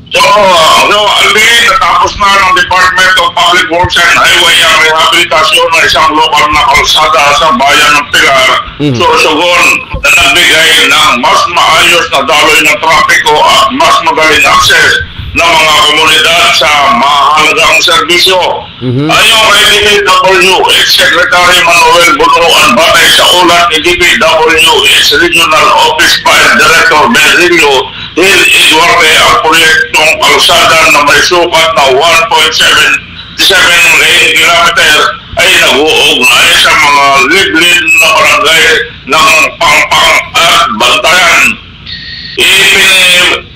So, Alvin, natapos na ng Department of Public Works and Highway ang rehabilitasyon ng isang lokal na kalsada sa bayan ng Pilar, Sorsogon, na nagbigay ng mas maayos na daloy ng trapiko at mas magaling access ng mga komunidad sa mahalagang serbisyo. Ayon kay DPWH Secretary Manuel Bunuan, batay sa ulat ni DPWH Regional Office Fire Director Benilio Hill Eduardo, ang proyektong kalsada na may sukat na 1.77 kilometer ay nag-uugnay sa mga liblin na barangay ng Pangpang at Bantayan.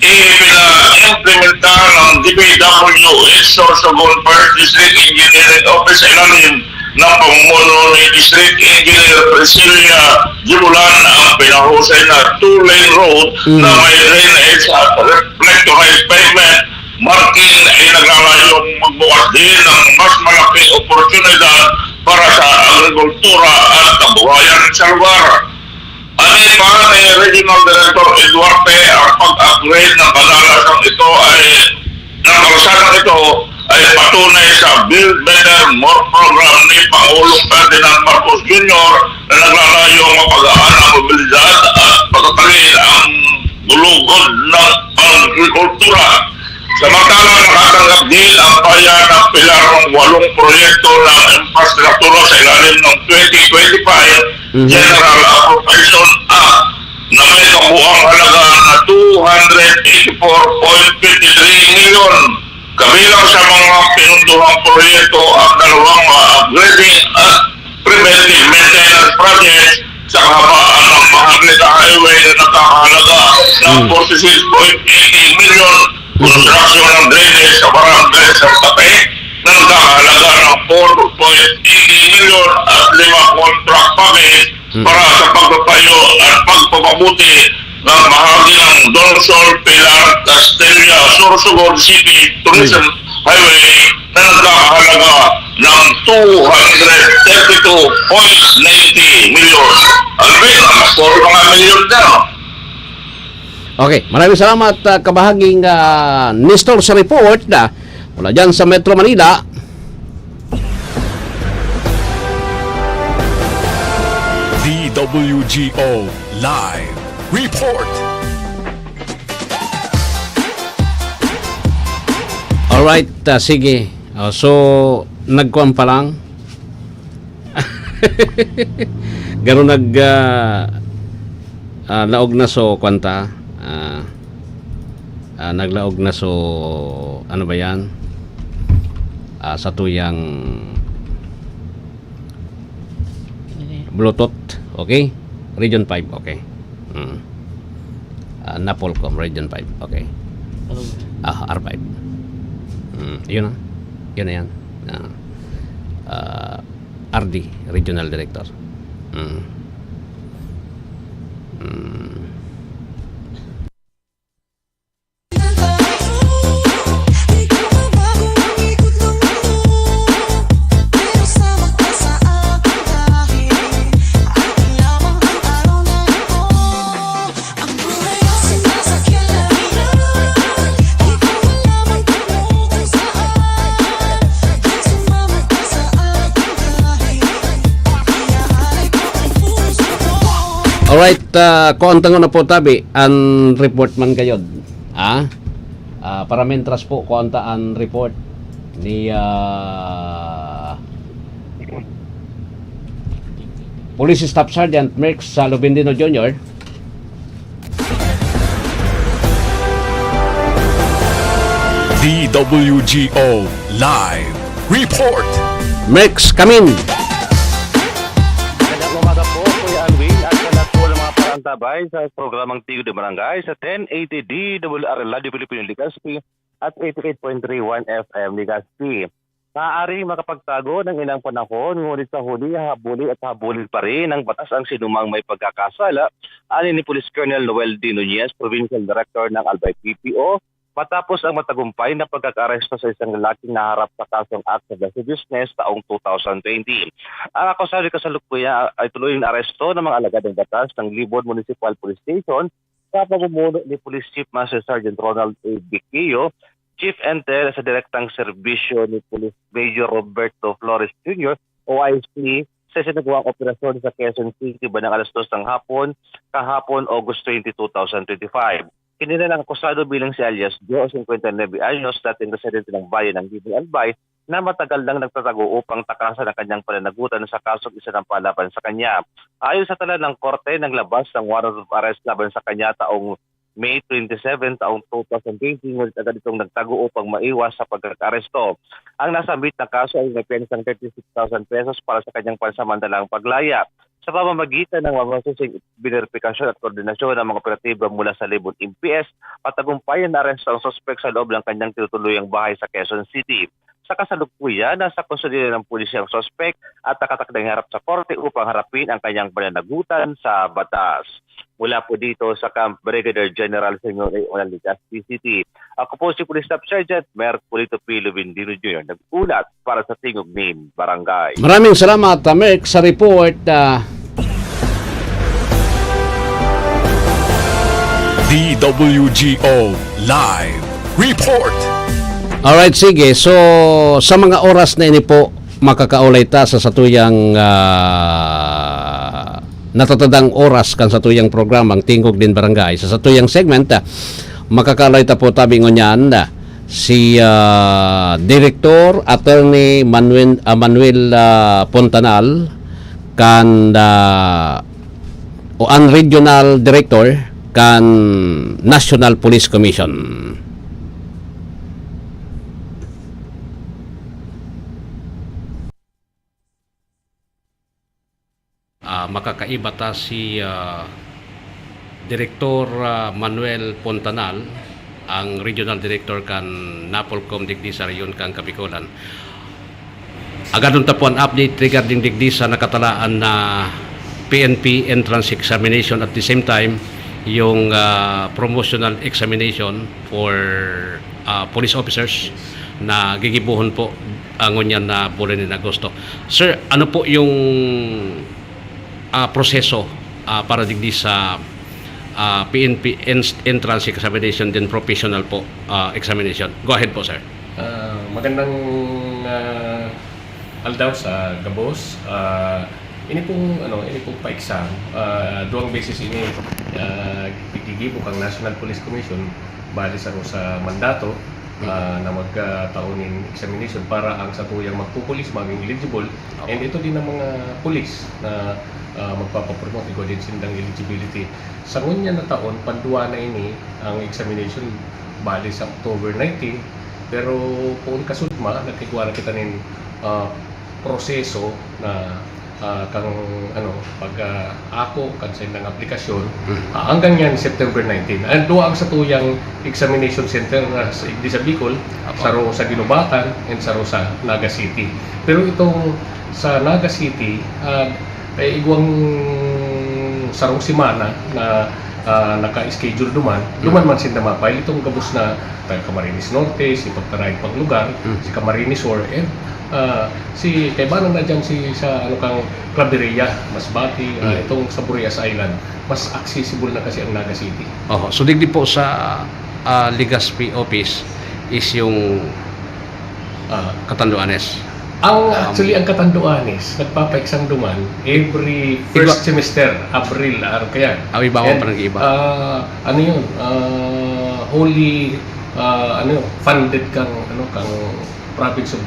Ipina-implementa ng DPWH Sorsogon First District Engineering Office ilalim ng pamumuno ni District Engineer Priscilla Jibulan ang pinahusay na 2-lane road na may drainage at reflectorized pavement. Marking ay naglalayong magbukas din ng mas malaking oportunidad para sa agrikultura at kabuhayan sa lugar. Anin pa ni Regional Director Eduardo, ang pag-upgrade ng kadalasang ito ay ng kalsadang ito ay patunay sa Build Better More program ni Pangulong Ferdinand Marcos Jr. na naglalayong mapagaan ang mobilidad at pagtatagil ang gulugod ng agrikultura. Samantala, nakatanggap din ang bayan ng Pilar ng 8 proyekto ng infrastruktura sa ilalim ng 2025 General Appropriation Act na may kabuang halaga na 284.53 million. Kabilang sa mga pinunduhang proyekto ang dalawang upgrading at preventive maintenance projects sa kahabaan ng Maharlika Highway na nakahalaga ng 46.80 million. Construction ng drainage sa barangay sa Tape na nakahalaga ng 4.80 million at 5 contract package para sa pagpapayo at pagpapabuti ng bahagi ng Dorsal Pilar Castilla Sorsogon City Tourism Highway na nakahalaga ng 232.90 million. Alvin, mas 4 mga milyon na. Okay, maraming salamat kabahaging Nestor sa report na mula dyan sa Metro Manila. DWGO Live Report. Alright, sige. So, nagkuhan pa lang. Gano'n laog na so kwanta. Naglaog na so ano ba yan? Sa tuyang Bluetooth, okay? Region 5, okay. Napolcom, Region 5, okay. R5. Yun na. Yun na yan. RD, Regional Director. Alright, kuantangon na po tabi ang report man kayod. Para mentras po kuanta ang report ni Police Staff Sergeant Merx Salubindino Jr. DWGO Live Report. Merx, come in! Magandang umaga po, Kuya Alwin, at sa lahat po ng mga parantabay sa programang Tigo de Barangay sa 1080 DWR Radio Pilipino Legazpi at 88.31 FM Legazpi. Maaari makapagtago ng ilang panahon, ngunit sa huli, habulin pa rin ng batas ang sinumang may pagkakasala, ani ni Police Colonel Noel D. Nunez, Provincial Director ng Albay PPO, matapos ang matagumpay na pagkakaresto sa isang lalaking naharap sa kasong Act of the Business taong 2020. Ang akusado kasalukuyan ay tuloy na aresto ng mga alagad ng batas ng Libon Municipal Police Station sa pamumuno ni Police Chief Master Sergeant Ronald A. Biquillo, Chief Enter sa direktang serbisyo ni Police Major Roberto Flores Jr. o ISP sa sinagawang operasyon sa Quezon City bandang alas 2 ng hapon kahapon August 20, 2025. Kinila ng akusado bilang si alias Joe, 59 anyos, dating residente ng bayan ng Libon Albay, na matagal lang nagtatago upang takasan ang kanyang pananagutan sa kasong isa ng palaban sa kanya. Ayon sa tala ng korte, naglabas ng warrant of arrest laban sa kanya taong May 27 taong 2020, ngunit agad itong nagtago upang maiwas sa pagkakaresto. Ang nasambit na kaso ay may pensang 36,000 pesos para sa kanyang pansamantalang paglaya. Sa pamamagitan ng masusing binerifikasyon at koordinasyon ng mga operatiba mula sa Libon MPS, patagumpayan na aresto ang suspek sa loob ng kanyang tinutuluyang bahay sa Quezon City. Sa kasalukuyan, nasa kustodiya ng pulisya ang suspek at nakatakdang harap sa korte upang harapin ang kanyang pananagutan sa batas. Mula po dito sa Camp Brigadier General Senyor A. Legazpi City. Ako po si Police Staff Sergeant Merculito P. Lubindino Jr. Nag-ulat para sa Tingog Name Barangay. Maraming salamat, Merx, sa report. DWGO Live Report. Alright, sige. So, sa mga oras na ini po, makakaulay ta sa satuyang natatadang oras kan satuyang programang Tingog din Barangay. Sa satuyang segment, makakaulay ta po tabi ngunyan si Director Attorney Manuel Pontanal kan o ang Regional Director kan National Police Commission. Makakaiba ta si Director Manuel Pontanal, ang Regional Director kan Napolcom Digdisa Region kan Kabikolan. Agadon ta po ang update regarding Digdisa nakatalaan na PNP entrance examination at the same time yung promotional examination for police officers na gigibuhon po ang ngunyan na bulan ni Agosto. Sir, ano po yung proseso para digdi sa PNP entrance examination din professional po examination? Go ahead po, sir. Magandang aldaw sa Gabos. Ini pong pa-exam, duwang beses ini gigibok ang National Police Commission bali sa mandato na magtaunin examination para ang satuyang magpupulis maging eligible. And ito din ang mga pulis na magpapapromote ko din sindang eligibility. Sa ngunya na taon, panduwa na ini ang examination bali sa October 19, pero kung kasudma, nagkikuha na kita ng proseso na kang pag ako kan sa ng aplikasyon hanggang yan September 19. Ang duwa ang satuyang examination center na sa Igdi sa Bicol, saro sa Ginubatan and saro sa Naga City. Pero itong sa Naga City ay igwang sarong simana na naka-schedule duman man sinda mapay itong gabos na taga Camarines Norte, si pagtaray pang lugar, si Camarines Sur, and si kay banang na dyan sa kang Claveria, Masbati, itong sa Burias Island, mas accessible na kasi ang Naga City. So digdi po sa Legazpi office is yung Catanduanes. Actually, ang Catanduanes, nagpapa-exam duman every first semester, April, kaya. Iba ko pa nag-iba. Ano yun? Wholly, funded kang province of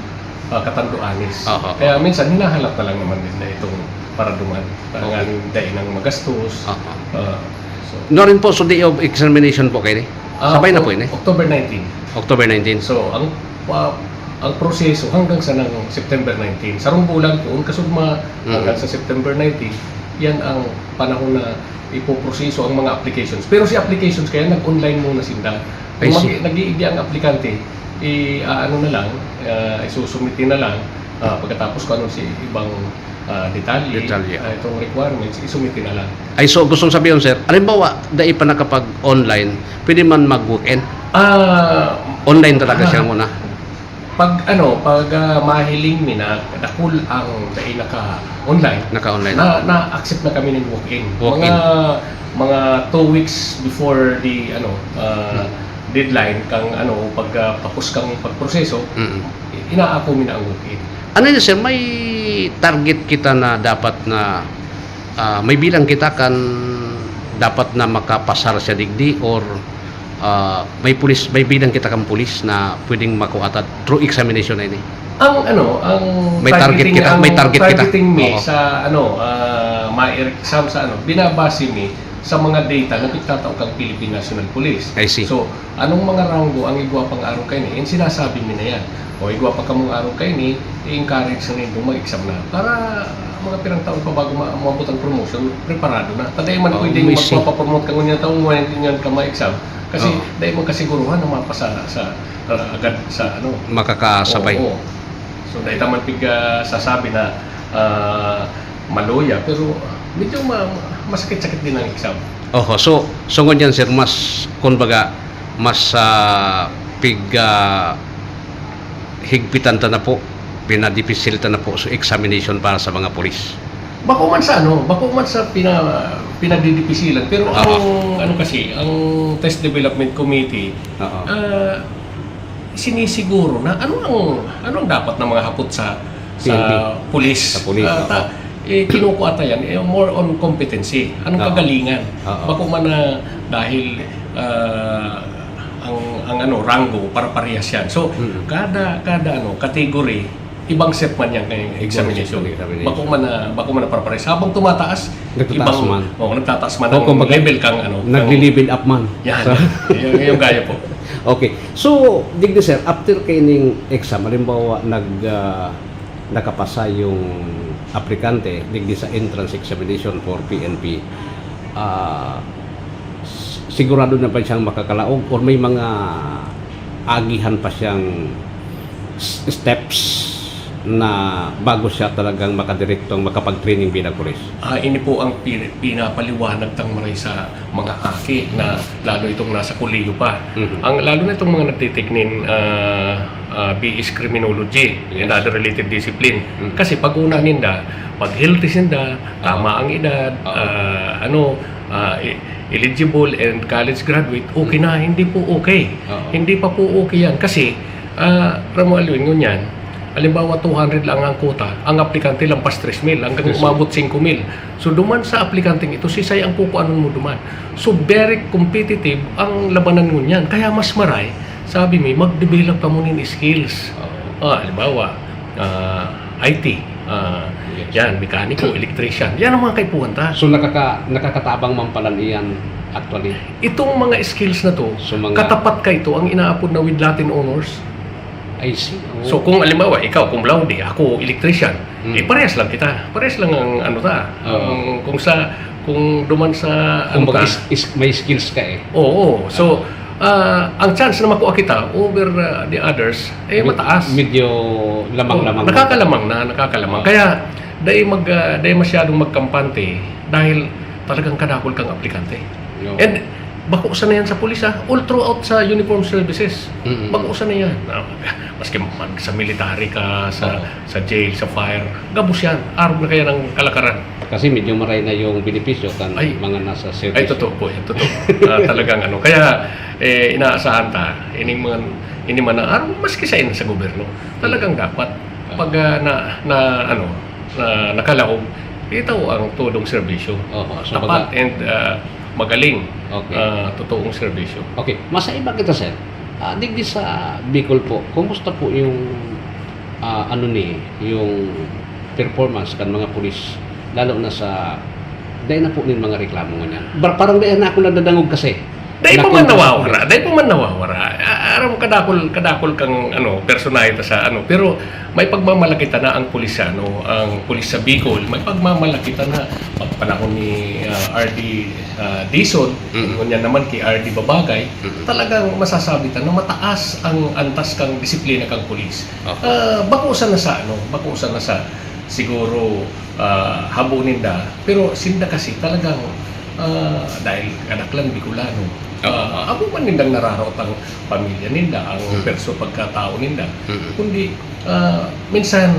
Catanduanes. Kaya minsan, hinahalap na lang naman din na itong para duman. Para dahil ng magastos. So, No rin po, so day of examination po kayo sabay na po yun October 19. October 19. So, ang proseso hanggang sa ng September 19. Sarong bulan po, kasugma hanggang sa September 19, yan ang panahon na ipoproseso ang mga applications. Pero si applications kaya nag-online muna sinda. Kung nag-iigi ang aplikante, ano na lang, isusumiti na lang, pagkatapos kung ano si ibang detalye. Itong requirements, isumiti na lang. Ay, so gustong sabihin, sir, alimbawa, dahil pa nakapag-online, pwede man mag-weekend? Online talaga siya muna. Pag mahiling mi na dakul ang dahil naka-online, na-accept na kami ng walk-in. Mga 2 weeks before the deadline kang pag tapos kang pagproseso, inaako mi na ang walk-in. Ano yun, sir, may target kita na dapat na may bilang kita kan dapat na makapasar siya digdi or may bilang kita kang pulis na pwedeng makuha through examination na ini. May target kita, targeting me sa ma-exam sa binabase mi sa mga data na pagtatao kang Philippine National Police. I see. So, anong mga ranggo ang igwa pang araw kayo ni? Sinasabi mi na yan. O igwa pa kamong araw kayo ni, i-encourage na nito mag-exam na. Para mga pirang taon pa bago maabot ang promotion, preparado na. Taday man pwede magpapapromote kang unya taong ngayon ka ma-exam. Kasi dahil mo kasiguruhan na mapasa agad sa makakasabay. So dahil taman sasabi na maluya, pero medyo masakit-sakit din ang exam. So sungod yan, sir, mas kumbaga mas higpitan ta na po, pinadipisilta na po sa examination para sa mga pulis. Bako man sa pinagdidipisilan, pero ang Test Development Committee sinisiguro na ano ang dapat na mga hapot sa pulis. Kinukuha yan more on competency. Anong kagalingan? Bako man na dahil ang ranggo para parehas yan. So kada category ibang set man yan kayong examination. Bako man na para parehas. Habang tumataas, nagtataas man ang level kang nagli-level up man. Yan. Yung gaya po. Okay. So, digdi sir, after kaining exam, halimbawa nakapasa yung aplikante digdi sa entrance examination for PNP, sigurado na ba siyang makakalaog or may mga agihan pa siyang steps na bago siya talagang makadirektong makapag-training bilang pulis? Ini po ang pinapaliwanag tang maray sa mga aki na lalo itong nasa kolehiyo pa. Ang lalo na itong mga nagtitiknin BS Criminology and other related discipline. Kasi pag una ninda, pag healthy sinda, tama ang edad, eligible and college graduate, okay na, hindi po okay. Hindi pa po okay yan. Kasi, Ramo Alwin, ngunyan, halimbawa 200 lang ang quota, ang aplikante lampas 3,000 hanggang umabot 5,000. So duman sa aplikanteng ito, sisay ang kukuanon mo duman. So very competitive ang labanan mo niyan. Kaya mas maray, sabi mo, mag-develop ka muna ng skills. Halimbawa, IT, yan, mekaniko, electrician. Yan ang mga kaipuhan ta. So nakakatabang man pala niyan actually. Itong mga skills na to, katapat ka ito ang inaapod na with Latin honors. I see. So kung alimbawa, ikaw cum laude, ako electrician, parehas lang kita. Parehas lang ang kung duman sa may skills ka Oo. So ang chance na makuha kita over the others mataas. Medyo lamang-lamang. Nakakalamang. Kaya dahil masyadong magkampante dahil talagang kadakol kang aplikante. And bakusan na yan sa pulis all throughout sa uniform services. Bakusan na yan. Maski sa military ka, sa jail, sa fire, gabos yan. Arog na kaya ng kalakaran. Kasi medyo maray na yung benepisyo kan mga nasa service. Ay, totoo po. Totoo. Talagang Kaya, inaasahan ta, ini man arog, maski sa gobyerno. Talagang dapat, pag nakalaog, ito ang tudong serbisyo. Tapat and magaling, totoong serbisyo. Okay, masaiba kita sir. Digdi sa Bicol po, kumusta po yung yung performance kan mga pulis lalo na sa dahil na po nin mga reklamo nga niyan. Parang dahil na ako nadadangog kasi. Dahil pa man nawawara. Aram kadakol kang personalita sa pero may pagmamalakita na ang pulis ang pulis sa Bicol, may pagmamalakita na pagpanahon ni RD Dizon, ngunyan naman kay RD Babagay, talagang masasabi ta na mataas ang antas kang disiplina kang pulis. Bakusan na sa siguro habunin da, pero sinda kasi talagang dahil anak lang Bicolano, abo man nindang nararaot ang pamilya ninda, ang perso pagkatao ninda, kundi minsan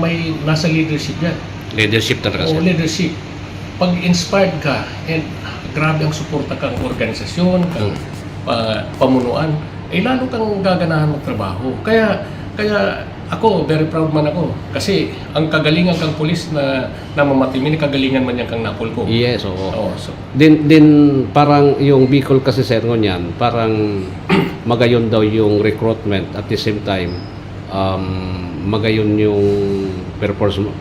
may nasa leadership yan. Leadership talaga O leadership. Pag inspired ka and grabe ang suporta kang organisasyon, kang pamunuan, lalo kang gaganahan magtrabaho. Kaya ako, very proud man ako. Kasi ang kagalingan kang pulis na namamatimin, kagalingan man yan kang napulko. Yes, oo. So, Din parang yung Bicol kasi sir ngunyan, parang magayon daw yung recruitment at the same time magayon yung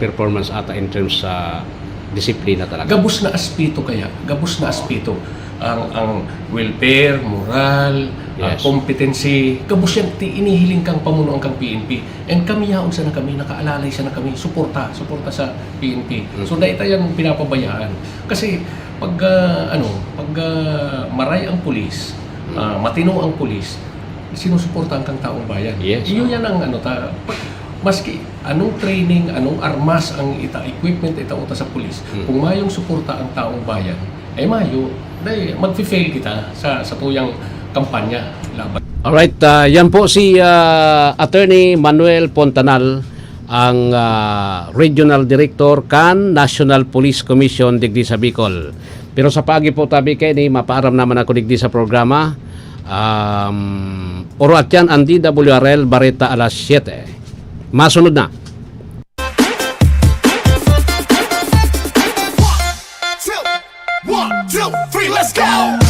performance ata in terms sa disiplina talaga. Gabos na aspito ang welfare, moral, competency, gabos yan inihiling kang pamunuan kang PNP. And kami yaon sana kami, nakaalalay sana kami, suporta sa PNP. So dahil yan pinapabayaan. Kasi pag maray ang pulis, matino ang pulis, sinusuportahan kang taong bayan. Yes. Iyon yan ang maski anong training, anong armas ang equipment uta sa pulis, kung mayong suporta ang taong bayan, mayo dahil magfi-fail kita sa tuyang kampanya laban. Alright, yan po si Attorney Manuel Pontanal, ang Regional Director kan National Police Commission digdi sa Bicol. Pero sa paagi po tabi kay ni mapaaram naman ako digdi sa programa. Oro at yan ang DWRL Bareta alas 7. Masunod na. 1, 2, 3, let's go!